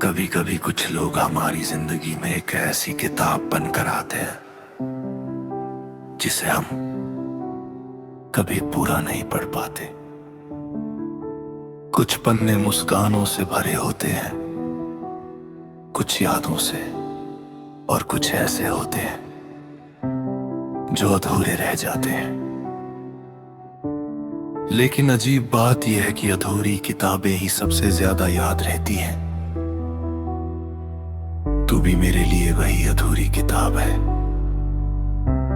कभी कभी कुछ लोग हमारी जिंदगी में एक ऐसी किताब बनकर आते हैं जिसे हम कभी पूरा नहीं पढ़ पाते। कुछ पन्ने मुस्कानों से भरे होते हैं, कुछ यादों से, और कुछ ऐसे होते हैं जो अधूरे रह जाते हैं। लेकिन अजीब बात यह है कि अधूरी किताबें ही सबसे ज्यादा याद रहती हैं। तू भी मेरे लिए वही अधूरी किताब है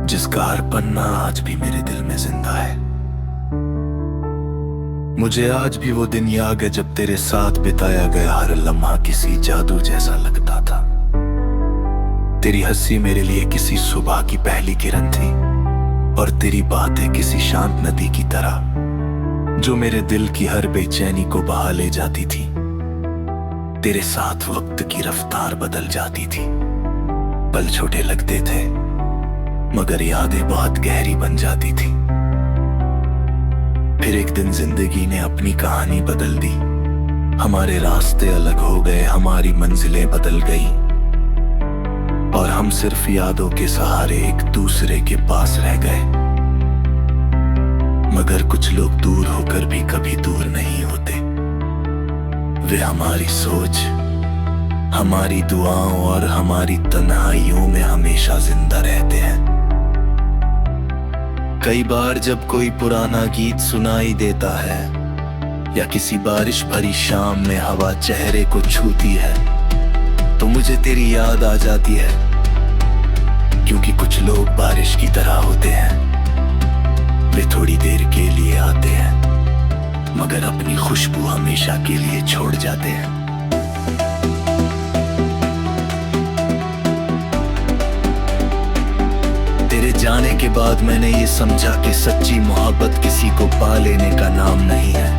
जिसका हर पन्ना आज भी मेरे दिल में जिंदा है। मुझे आज भी वो दिन याद है जब तेरे साथ बिताया गया हर लम्हा किसी जादू जैसा लगता था। तेरी हंसी मेरे लिए किसी सुबह की पहली किरण थी और तेरी बातें किसी शांत नदी की तरह जो मेरे दिल की हर बेचैनी को बहा ले जाती थी। तेरे साथ वक्त की रफ्तार बदल जाती थी। पल छोटे लगते थे मगर यादें बहुत गहरी बन जाती थी। फिर एक दिन जिंदगी ने अपनी कहानी बदल दी। हमारे रास्ते अलग हो गए, हमारी मंजिलें बदल गई और हम सिर्फ यादों के सहारे एक दूसरे के पास रह गए। मगर कुछ लोग दूर होकर भी कभी दूर नहीं होते। वे हमारी सोच, हमारी दुआओं और हमारी तन्हाइयों में हमेशा जिंदा रहते हैं। कई बार जब कोई पुराना गीत सुनाई देता है या किसी बारिश भरी शाम में हवा चेहरे को छूती है तो मुझे तेरी याद आ जाती है। क्योंकि कुछ लोग बारिश की तरह होते हैं, वे थोड़ी देर के लिए आते हैं मगर अपनी खुशबू हमेशा के लिए छोड़ जाते हैं। तेरे जाने के बाद मैंने ये समझा कि सच्ची मोहब्बत किसी को पा लेने का नाम नहीं है।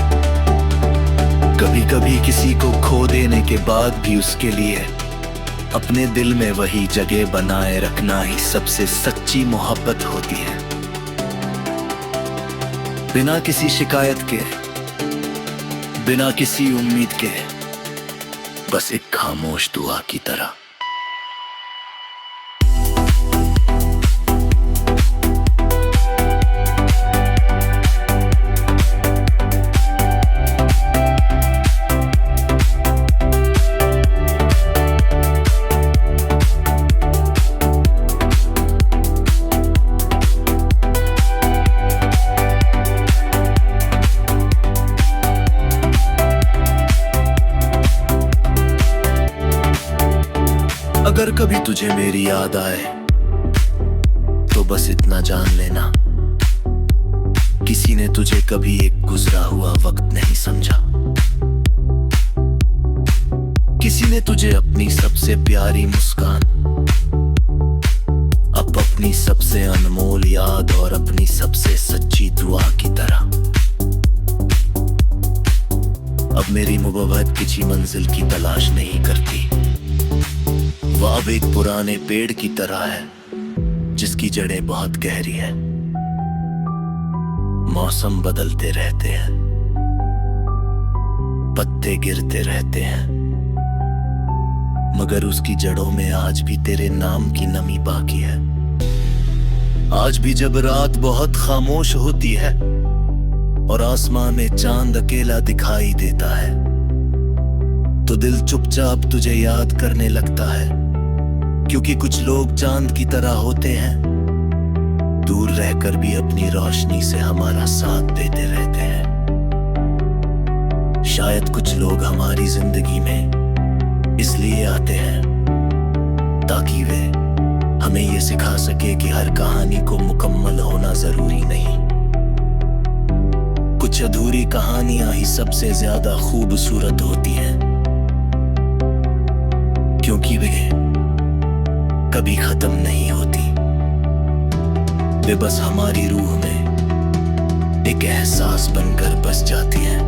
कभी कभी किसी को खो देने के बाद भी उसके लिए अपने दिल में वही जगह बनाए रखना ही सबसे सच्ची मोहब्बत होती है। बिना किसी शिकायत के, बिना किसी उम्मीद के, बस एक खामोश दुआ की तरह। अगर कभी तुझे मेरी याद आए तो बस इतना जान लेना, किसी ने तुझे कभी एक गुजरा हुआ वक्त नहीं समझा। किसी ने तुझे अपनी सबसे प्यारी मुस्कान, अपनी सबसे अनमोल याद और अपनी सबसे सच्ची दुआ की तरह। अब मेरी मोहब्बत किसी मंजिल की तलाश नहीं करती। वो अब एक पुराने पेड़ की तरह है जिसकी जड़ें बहुत गहरी हैं। मौसम बदलते रहते हैं, पत्ते गिरते रहते हैं मगर उसकी जड़ों में आज भी तेरे नाम की नमी बाकी है। आज भी जब रात बहुत खामोश होती है और आसमां में चांद अकेला दिखाई देता है तो दिल चुपचाप तुझे याद करने लगता है। क्योंकि कुछ लोग चांद की तरह होते हैं, दूर रहकर भी अपनी रोशनी से हमारा साथ देते रहते हैं। शायद कुछ लोग हमारी जिंदगी में इसलिए आते हैं ताकि वे हमें ये सिखा सके कि हर कहानी को मुकम्मल होना जरूरी नहीं। कुछ अधूरी कहानियां ही सबसे ज्यादा खूबसूरत होती हैं क्योंकि वे कभी खत्म नहीं होती। वे बस हमारी रूह में एक एहसास बनकर बस जाती हैं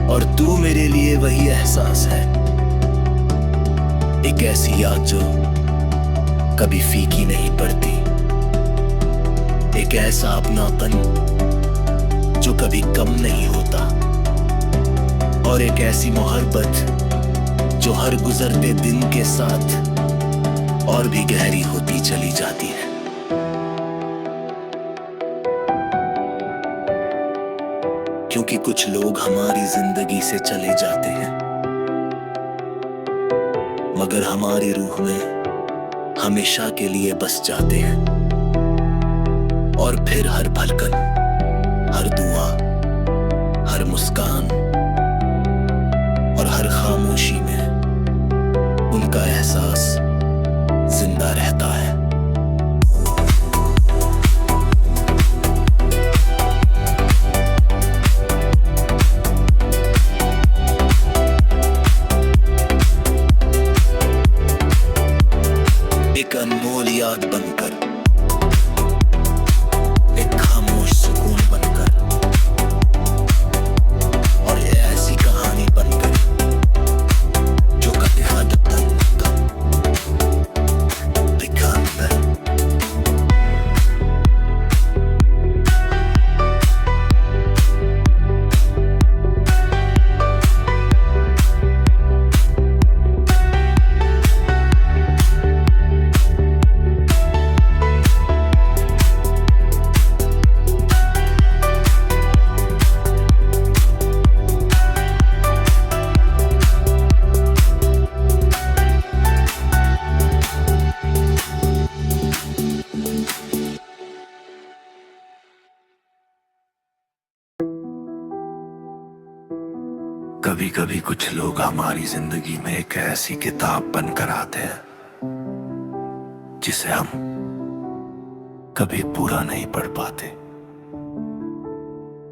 और तू मेरे लिए वही एहसास है। एक ऐसी याद जो कभी फीकी नहीं पड़ती, एक ऐसा अपनापन जो कभी कम नहीं होता और एक ऐसी मोहब्बत जो हर गुजरते दिन के साथ और भी गहरी होती चली जाती है। क्योंकि कुछ लोग हमारी जिंदगी से चले जाते हैं, मगर हमारी रूह में हमेशा के लिए बस जाते हैं। और फिर हर पलकन, हर दुआ, हर मुस्कान और हर खामोशी में उनका एहसास जिंदा रहता है। एक अनमोल याद बनकर, एक खामोश सुकून बनकर, और ये ऐसी कहानी बनकर जो कभी हद तक लिखा है। कभी कभी कुछ लोग हमारी जिंदगी में एक ऐसी किताब बनकर आते हैं जिसे हम कभी पूरा नहीं पढ़ पाते।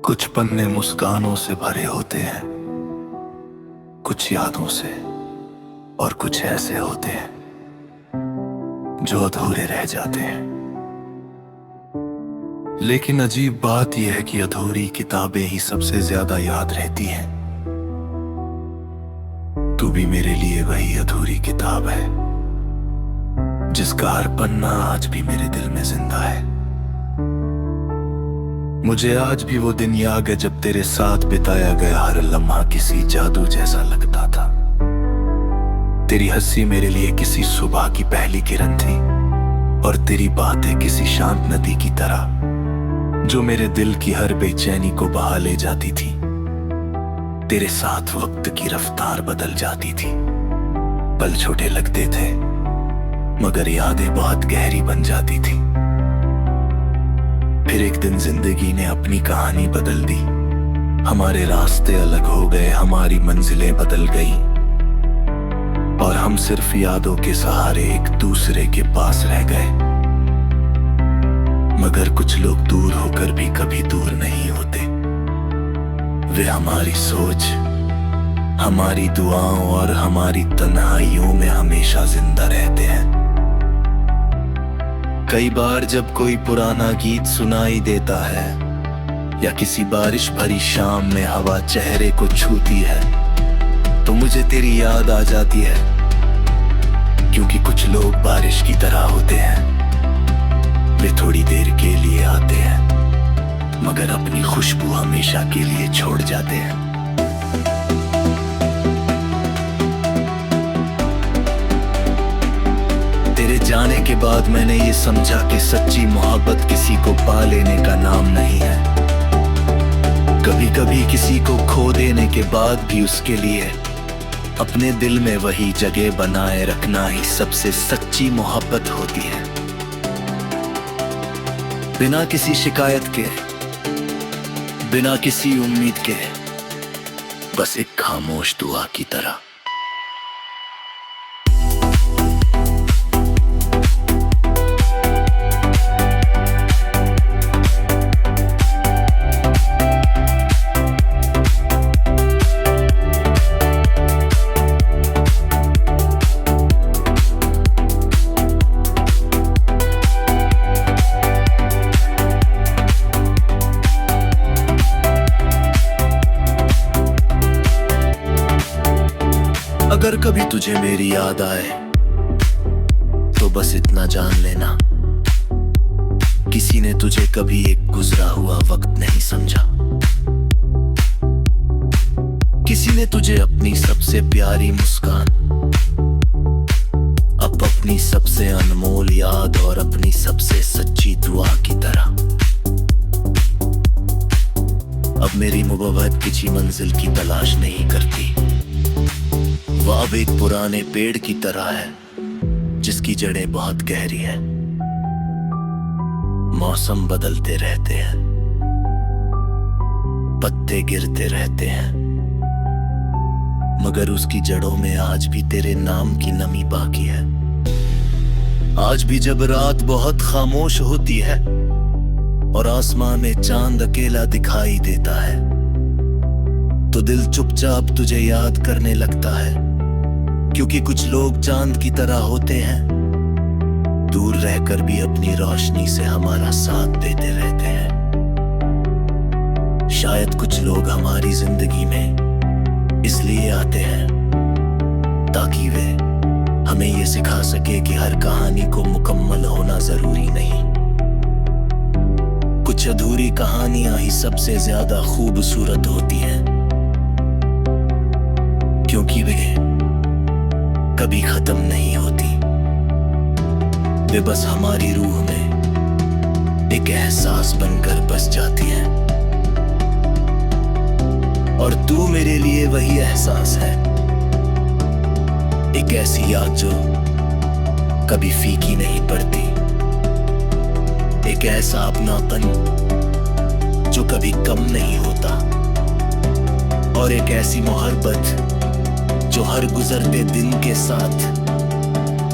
कुछ पन्ने मुस्कानों से भरे होते हैं, कुछ यादों से, और कुछ ऐसे होते हैं जो अधूरे रह जाते हैं। लेकिन अजीब बात यह है कि अधूरी किताबें ही सबसे ज्यादा याद रहती हैं। तू भी मेरे लिए वही अधूरी किताब है जिसका हर पन्ना आज भी मेरे दिल में जिंदा है। मुझे आज भी वो दिन याद है जब तेरे साथ बिताया गया हर लम्हा किसी जादू जैसा लगता था। तेरी हंसी मेरे लिए किसी सुबह की पहली किरण थी, और तेरी बातें किसी शांत नदी की तरह जो मेरे दिल की हर बेचैनी को बहा ले जाती थी। तेरे साथ वक्त की रफ्तार बदल जाती थी। पल छोटे लगते थे मगर यादें बहुत गहरी बन जाती थी। फिर एक दिन जिंदगी ने अपनी कहानी बदल दी। हमारे रास्ते अलग हो गए, हमारी मंजिलें बदल गई, और हम सिर्फ यादों के सहारे एक दूसरे के पास रह गए। मगर कुछ लोग दूर होकर भी कभी दूर नहीं होते। वे हमारी सोच, हमारी दुआओं और हमारी तन्हाइयों में हमेशा जिंदा रहते हैं। कई बार जब कोई पुराना गीत सुनाई देता है या किसी बारिश भरी शाम में हवा चेहरे को छूती है, तो मुझे तेरी याद आ जाती है। क्योंकि कुछ लोग बारिश की तरह होते हैं। वे थोड़ी देर के लिए आते हैं मगर अपनी खुशबू हमेशा के लिए छोड़ जाते हैं। तेरे जाने के बाद मैंने ये समझा कि सच्ची मोहब्बत किसी को पा लेने का नाम नहीं है। कभी कभी किसी को खो देने के बाद भी उसके लिए अपने दिल में वही जगह बनाए रखना ही सबसे सच्ची मोहब्बत होती है। बिना किसी शिकायत के, बिना किसी उम्मीद के, बस एक खामोश दुआ की तरह। अगर कभी तुझे मेरी याद आए तो बस इतना जान लेना, किसी ने तुझे कभी एक गुजरा हुआ वक्त नहीं समझा। किसी ने तुझे अपनी सबसे प्यारी मुस्कान, अपनी सबसे अनमोल याद और अपनी सबसे सच्ची दुआ की तरह। अब मेरी मोहब्बत किसी मंजिल की तलाश नहीं करती, वह अब एक पुराने पेड़ की तरह है जिसकी जड़ें बहुत गहरी हैं। मौसम बदलते रहते हैं, पत्ते गिरते रहते हैं, मगर उसकी जड़ों में आज भी तेरे नाम की नमी बाकी है। आज भी जब रात बहुत खामोश होती है और आसमां में चांद अकेला दिखाई देता है, तो दिल चुपचाप तुझे याद करने लगता है, क्योंकि कुछ लोग चांद की तरह होते हैं, दूर रहकर भी अपनी रोशनी से हमारा साथ देते रहते हैं। शायद कुछ लोग हमारी जिंदगी में इसलिए आते हैं ताकि वे हमें ये सिखा सके कि हर कहानी को मुकम्मल होना जरूरी नहीं। कुछ अधूरी कहानियां ही सबसे ज्यादा खूबसूरत होती हैं, क्योंकि वे कभी खत्म नहीं होती। वे बस हमारी रूह में एक एहसास बनकर बस जाती हैं, और तू मेरे लिए वही एहसास है, एक ऐसी याद जो कभी फीकी नहीं पड़ती, एक ऐसा अपनापन जो कभी कम नहीं होता, और एक ऐसी मोहब्बत जो हर गुजरते दिन के साथ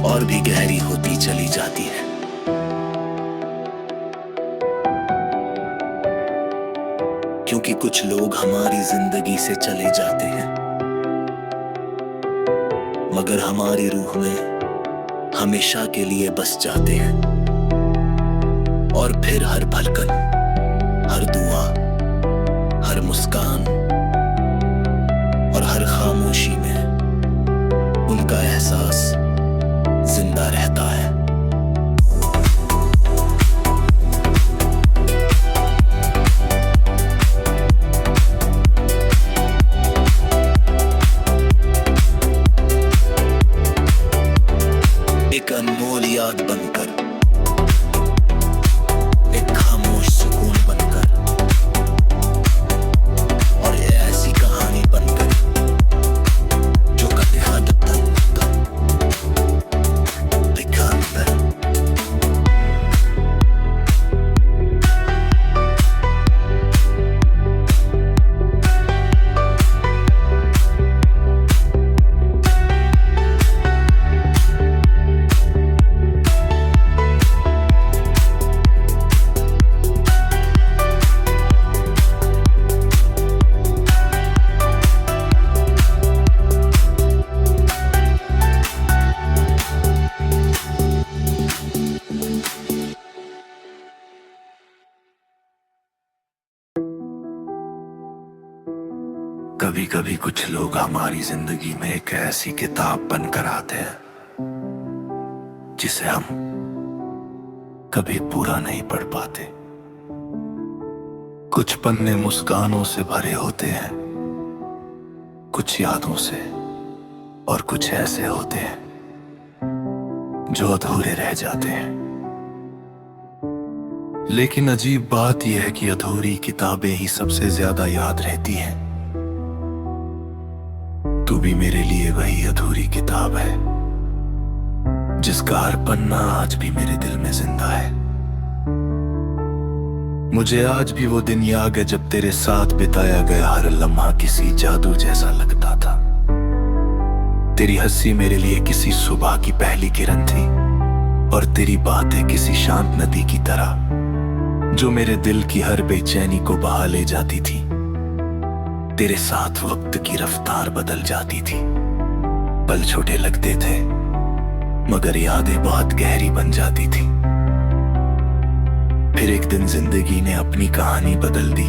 और भी गहरी होती चली जाती है। क्योंकि कुछ लोग हमारी जिंदगी से चले जाते हैं, मगर हमारी रूह में हमेशा के लिए बस जाते हैं, और फिर हर धड़कन, हर दुआ, हर मुस्कान और हर खामोशी में उनका एहसास जिंदा रहता है। एक अनमोल याद बनकर, एक खामोश सुकून बनकर, और ये ऐसी कहानी बनकर जो कभी हद तक लिखा है। कभी कभी कुछ लोग हमारी जिंदगी में एक ऐसी किताब बनकर आते हैं जिसे हम कभी पूरा नहीं पढ़ पाते। कुछ पन्ने मुस्कानों से भरे होते हैं, कुछ यादों से, और कुछ ऐसे होते हैं जो अधूरे रह जाते हैं। लेकिन अजीब बात यह है कि अधूरी किताबें ही सबसे ज्यादा याद रहती हैं। तू भी मेरे लिए वही अधूरी किताब है जिसका हर पन्ना आज भी मेरे दिल में जिंदा है। मुझे आज भी वो दिन याद है जब तेरे साथ बिताया गया हर लम्हा किसी जादू जैसा लगता था। तेरी हंसी मेरे लिए किसी सुबह की पहली किरण थी, और तेरी बातें किसी शांत नदी की तरह जो मेरे दिल की हर बेचैनी को बहा ले जाती थी। तेरे साथ वक्त की रफ्तार बदल जाती थी, पल छोटे लगते थे मगर यादें बहुत गहरी बन जाती थी। फिर एक दिन जिंदगी ने अपनी कहानी बदल दी,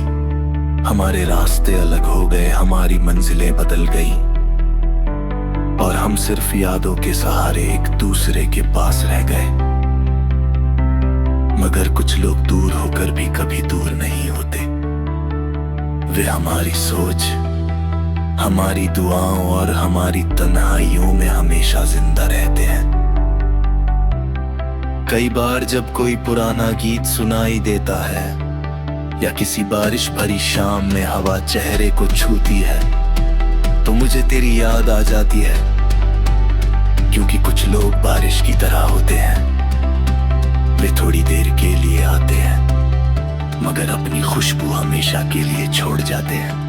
हमारे रास्ते अलग हो गए, हमारी मंजिलें बदल गई, और हम सिर्फ यादों के सहारे एक दूसरे के पास रह गए। मगर कुछ लोग दूर होकर भी कभी दूर नहीं होते। वे हमारी सोच, हमारी दुआओं और हमारी तन्हाइयों में हमेशा जिंदा रहते हैं। कई बार जब कोई पुराना गीत सुनाई देता है या किसी बारिश भरी शाम में हवा चेहरे को छूती है, तो मुझे तेरी याद आ जाती है। क्योंकि कुछ लोग बारिश की तरह होते हैं, वे थोड़ी देर के लिए आते हैं मगर अपनी खुशबू हमेशा के लिए छोड़ जाते हैं।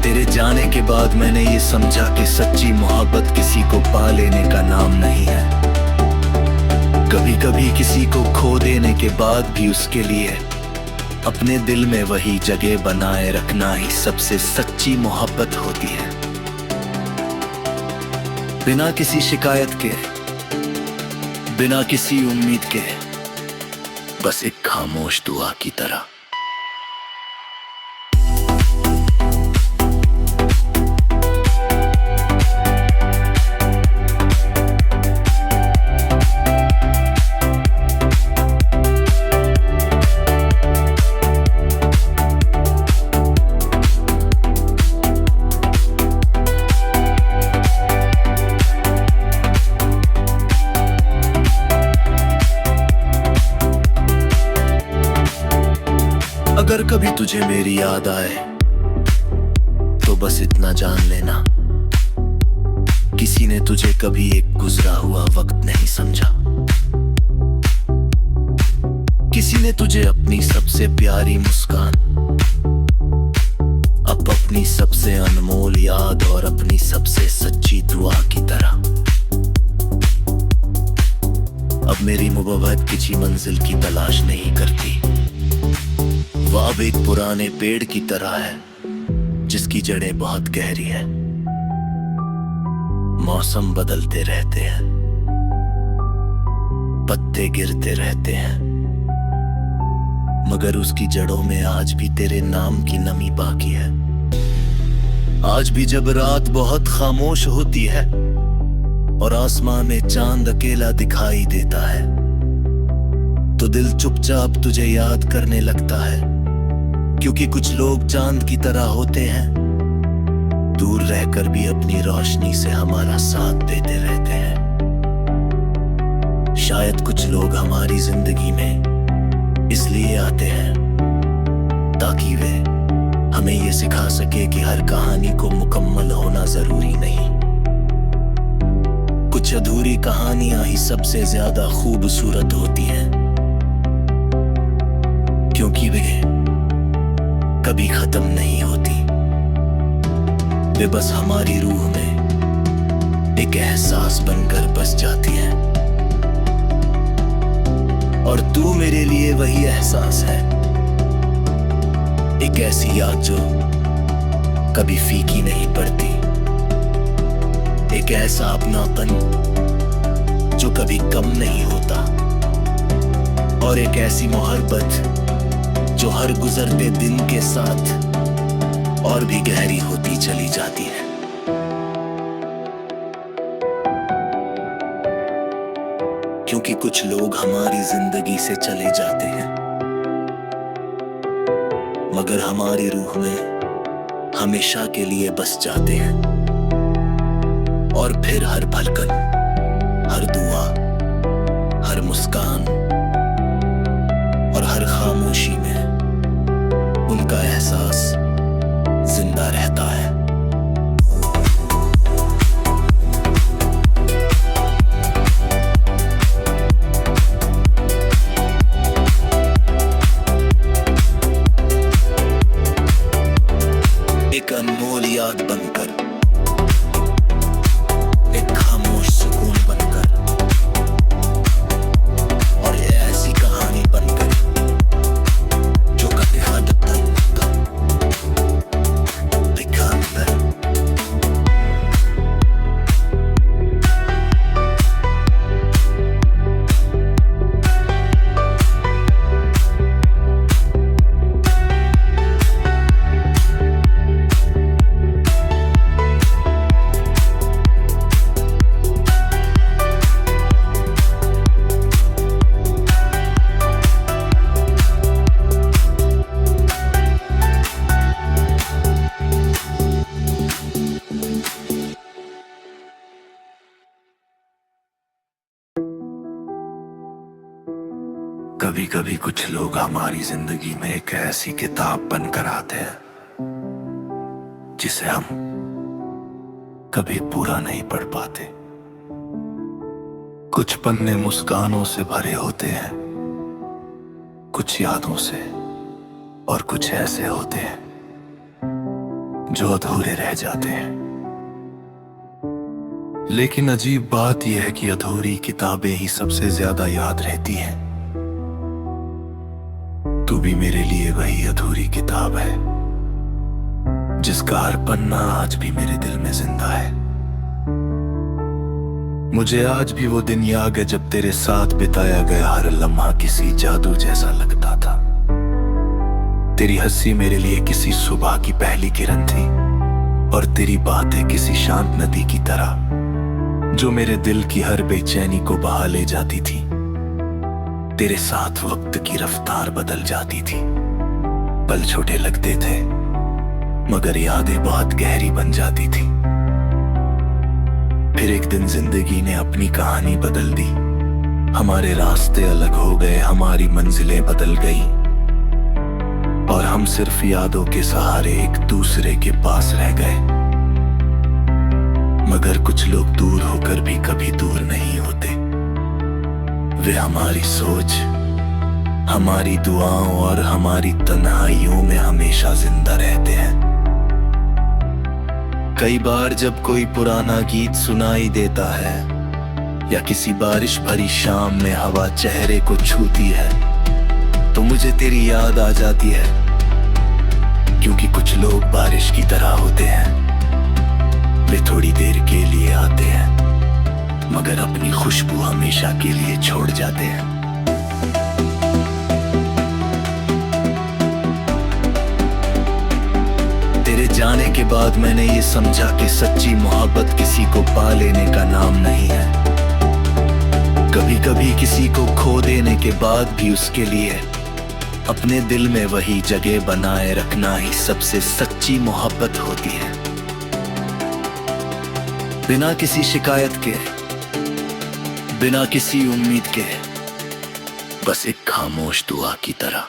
तेरे जाने के बाद मैंने ये समझा कि सच्ची मोहब्बत किसी को पा लेने का नाम नहीं है। कभी कभी किसी को खो देने के बाद भी उसके लिए अपने दिल में वही जगह बनाए रखना ही सबसे सच्ची मोहब्बत होती है। बिना किसी शिकायत के, बिना किसी उम्मीद के, बस एक खामोश दुआ की तरह। अगर कभी तुझे मेरी याद आए तो बस इतना जान लेना, किसी ने तुझे कभी एक गुजरा हुआ वक्त नहीं समझा। किसी ने तुझे अपनी सबसे प्यारी मुस्कान, अपनी सबसे अनमोल याद और अपनी सबसे सच्ची दुआ की तरह। अब मेरी मोहब्बत किसी मंजिल की तलाश नहीं करती, वो अब एक पुराने पेड़ की तरह है जिसकी जड़ें बहुत गहरी है। मौसम बदलते रहते हैं, पत्ते गिरते रहते हैं, मगर उसकी जड़ों में आज भी तेरे नाम की नमी बाकी है। आज भी जब रात बहुत खामोश होती है और आसमां में चांद अकेला दिखाई देता है, तो दिल चुपचाप तुझे याद करने लगता है। क्योंकि कुछ लोग चांद की तरह होते हैं, दूर रहकर भी अपनी रोशनी से हमारा साथ देते रहते हैं। शायद कुछ लोग हमारी जिंदगी में इसलिए आते हैं ताकि वे हमें ये सिखा सके कि हर कहानी को मुकम्मल होना जरूरी नहीं। कुछ अधूरी कहानियां ही सबसे ज्यादा खूबसूरत होती हैं, क्योंकि वे कभी खत्म नहीं होती। वे बस हमारी रूह में एक एहसास बनकर बस जाती है। और तू मेरे लिए वही एहसास है, एक ऐसी याद जो कभी फीकी नहीं पड़ती, एक ऐसा अपनापन जो कभी कम नहीं होता, और एक ऐसी मोहब्बत जो हर गुजरते दिन के साथ और भी गहरी होती चली जाती है। क्योंकि कुछ लोग हमारी जिंदगी से चले जाते हैं, मगर हमारी रूह में हमेशा के लिए बस जाते हैं। और फिर हर पलकन, हर दुआ, हर मुस्कान और हर खामोशी में उनका एहसास जिंदा रहता है। एक अनमोल याद बनकर, एक खामोश सुकून बनकर, और ये ऐसी कहानी बनकर कभी कभी कुछ लोग हमारी जिंदगी में एक ऐसी किताब बनकर आते हैं जिसे हम कभी पूरा नहीं पढ़ पाते। कुछ पन्ने मुस्कानों से भरे होते हैं, कुछ यादों से, और कुछ ऐसे होते हैं जो अधूरे रह जाते हैं। लेकिन अजीब बात यह है कि अधूरी किताबें ही सबसे ज्यादा याद रहती हैं। तू भी मेरे लिए वही अधूरी किताब है जिसका हर पन्ना आज भी मेरे दिल में जिंदा है। मुझे आज भी वो दिन याद है जब तेरे साथ बिताया गया हर लम्हा किसी जादू जैसा लगता था। तेरी हंसी मेरे लिए किसी सुबह की पहली किरण थी, और तेरी बातें किसी शांत नदी की तरह जो मेरे दिल की हर बेचैनी को बहा ले जाती थी। तेरे साथ वक्त की रफ्तार बदल जाती थी। पल छोटे लगते थे मगर यादें बहुत गहरी बन जाती थी। फिर एक दिन जिंदगी ने अपनी कहानी बदल दी। हमारे रास्ते अलग हो गए, हमारी मंजिलें बदल गई, और हम सिर्फ यादों के सहारे एक दूसरे के पास रह गए। मगर कुछ लोग दूर होकर भी कभी दूर नहीं होते। वे हमारी सोच, हमारी दुआओं और हमारी तन्हाइयों में हमेशा जिंदा रहते हैं। कई बार जब कोई पुराना गीत सुनाई देता है या किसी बारिश भरी शाम में हवा चेहरे को छूती है, तो मुझे तेरी याद आ जाती है। क्योंकि कुछ लोग बारिश की तरह होते हैं, वे थोड़ी देर के लिए आते हैं मगर अपनी खुशबू हमेशा के लिए छोड़ जाते हैं। तेरे जाने के बाद मैंने ये समझा कि सच्ची मोहब्बत किसी को पा लेने का नाम नहीं है। कभी कभी किसी को खो देने के बाद भी उसके लिए अपने दिल में वही जगह बनाए रखना ही सबसे सच्ची मोहब्बत होती है। बिना किसी शिकायत के, बिना किसी उम्मीद के, बस एक खामोश दुआ की तरह।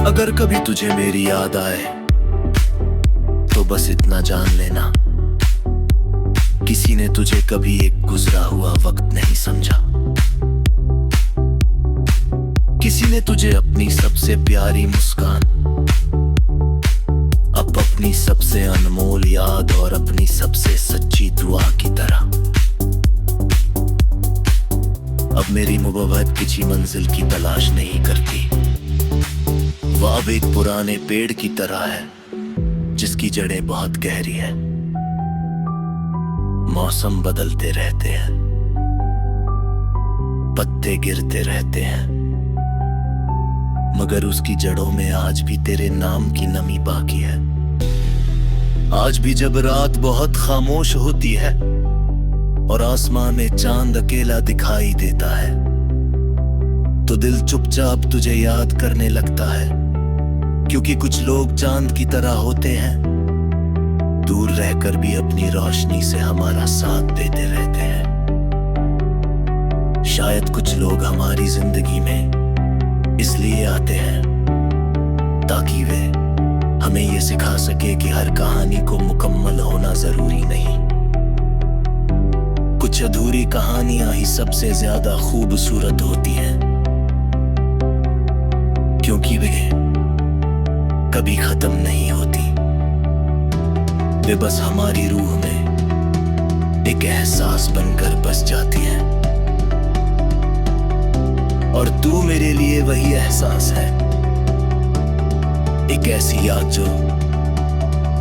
अगर कभी तुझे मेरी याद आए तो बस इतना जान लेना, किसी ने तुझे कभी एक गुजरा हुआ वक्त नहीं समझा। किसी ने तुझे अपनी सबसे प्यारी मुस्कान, अपनी सबसे अनमोल याद और अपनी सबसे सच्ची दुआ की तरह। अब मेरी मोहब्बत किसी मंजिल की तलाश नहीं करती, वो अब एक पुराने पेड़ की तरह है जिसकी जड़ें बहुत गहरी हैं। मौसम बदलते रहते हैं, पत्ते गिरते रहते हैं, मगर उसकी जड़ों में आज भी तेरे नाम की नमी बाकी है। आज भी जब रात बहुत खामोश होती है और आसमान में चांद अकेला दिखाई देता है, तो दिल चुपचाप तुझे याद करने लगता है। क्योंकि कुछ लोग चांद की तरह होते हैं, दूर रहकर भी अपनी रोशनी से हमारा साथ देते रहते हैं। शायद कुछ लोग हमारी जिंदगी में इसलिए आते हैं ताकि वे हमें ये सिखा सके कि हर कहानी को मुकम्मल होना जरूरी नहीं। कुछ अधूरी कहानियां ही सबसे ज्यादा खूबसूरत होती हैं, क्योंकि वे कभी खत्म नहीं होती। वे बस हमारी रूह में एक एहसास बनकर बस जाती हैं, और तू मेरे लिए वही एहसास है। एक ऐसी याद जो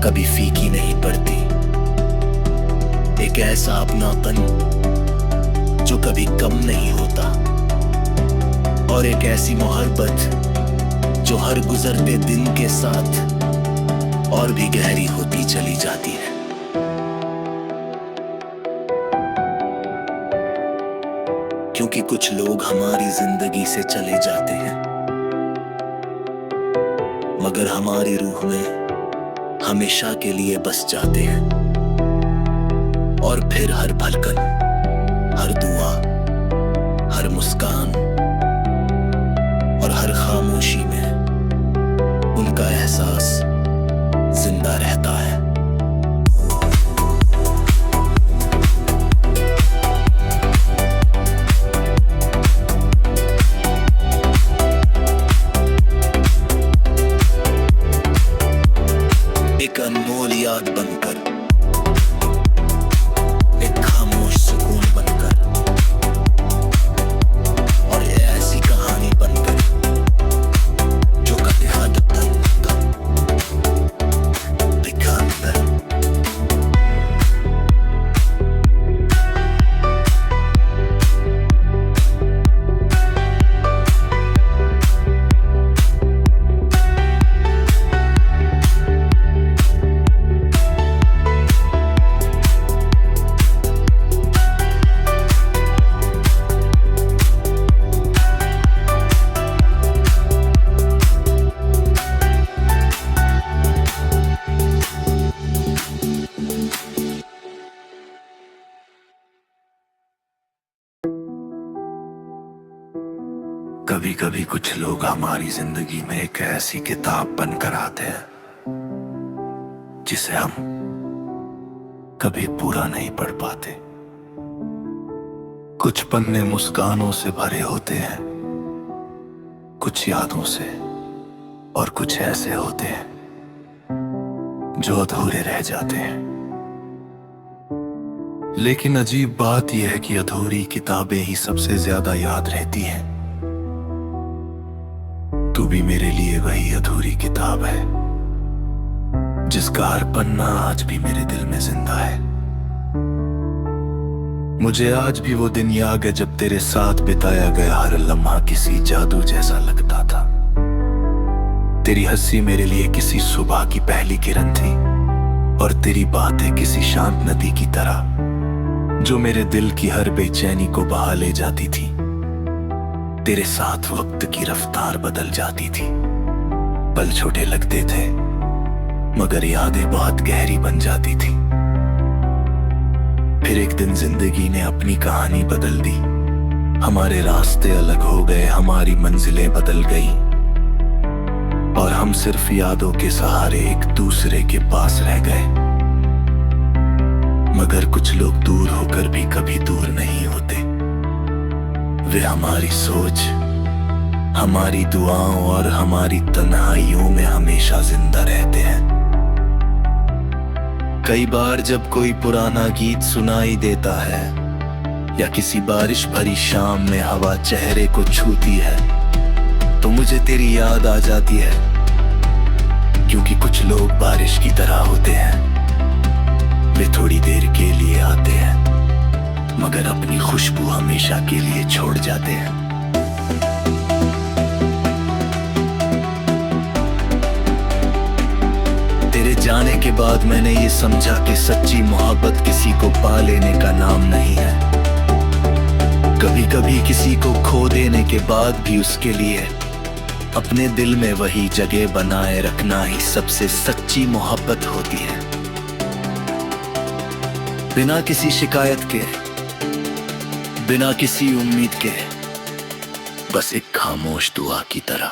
कभी फीकी नहीं पड़ती, एक ऐसा अपनापन जो कभी कम नहीं होता, और एक ऐसी मोहब्बत जो हर गुजरते दिन के साथ और भी गहरी होती चली जाती है। क्योंकि कुछ लोग हमारी जिंदगी से चले जाते हैं, मगर हमारी रूह में हमेशा के लिए बस जाते हैं। और फिर हर धड़कन, हर दुआ, हर मुस्कान और हर खामोशी में उनका एहसास जिंदा रहता है। एक अनमोल याद बनकर, एक खामोश सुकून बनकर, और ये ऐसी कहानी बनकर जो कभी हद तक दिखा अंदर। कभी कभी कुछ लोग हमारी जिंदगी में एक ऐसी किताब बनकर आते हैं जिसे हम कभी पूरा नहीं पढ़ पाते। कुछ पन्ने मुस्कानों से भरे होते हैं, कुछ यादों से, और कुछ ऐसे होते हैं जो अधूरे रह जाते हैं। लेकिन अजीब बात यह है कि अधूरी किताबें ही सबसे ज्यादा याद रहती हैं। तू भी मेरे लिए वही अधूरी किताब है जिसका हर पन्ना आज भी मेरे दिल में जिंदा है। मुझे आज भी वो दिन याद है जब तेरे साथ बिताया गया हर लम्हा किसी जादू जैसा लगता था। तेरी हंसी मेरे लिए किसी सुबह की पहली किरण थी, और तेरी बातें किसी शांत नदी की तरह जो मेरे दिल की हर बेचैनी को बहा ले जाती थी। तेरे साथ वक्त की रफ्तार बदल जाती थी। पल छोटे लगते थे मगर यादें बहुत गहरी बन जाती थी। फिर एक दिन जिंदगी ने अपनी कहानी बदल दी। हमारे रास्ते अलग हो गए, हमारी मंजिलें बदल गई, और हम सिर्फ यादों के सहारे एक दूसरे के पास रह गए। मगर कुछ लोग दूर होकर भी कभी दूर नहीं होते। वे हमारी सोच, हमारी दुआओं और हमारी तन्हाइयों में हमेशा जिंदा रहते हैं। कई बार जब कोई पुराना गीत सुनाई देता है या किसी बारिश भरी शाम में हवा चेहरे को छूती है, तो मुझे तेरी याद आ जाती है। क्योंकि कुछ लोग बारिश की तरह होते हैं। वे थोड़ी देर के लिए आते हैं मगर अपनी खुशबू हमेशा के लिए छोड़ जाते हैं। तेरे जाने के बाद मैंने ये समझा कि सच्ची मोहब्बत किसी को पा लेने का नाम नहीं है। कभी कभी किसी को खो देने के बाद भी उसके लिए अपने दिल में वही जगह बनाए रखना ही सबसे सच्ची मोहब्बत होती है। बिना किसी शिकायत के, बिना किसी उम्मीद के, बस एक खामोश दुआ की तरह।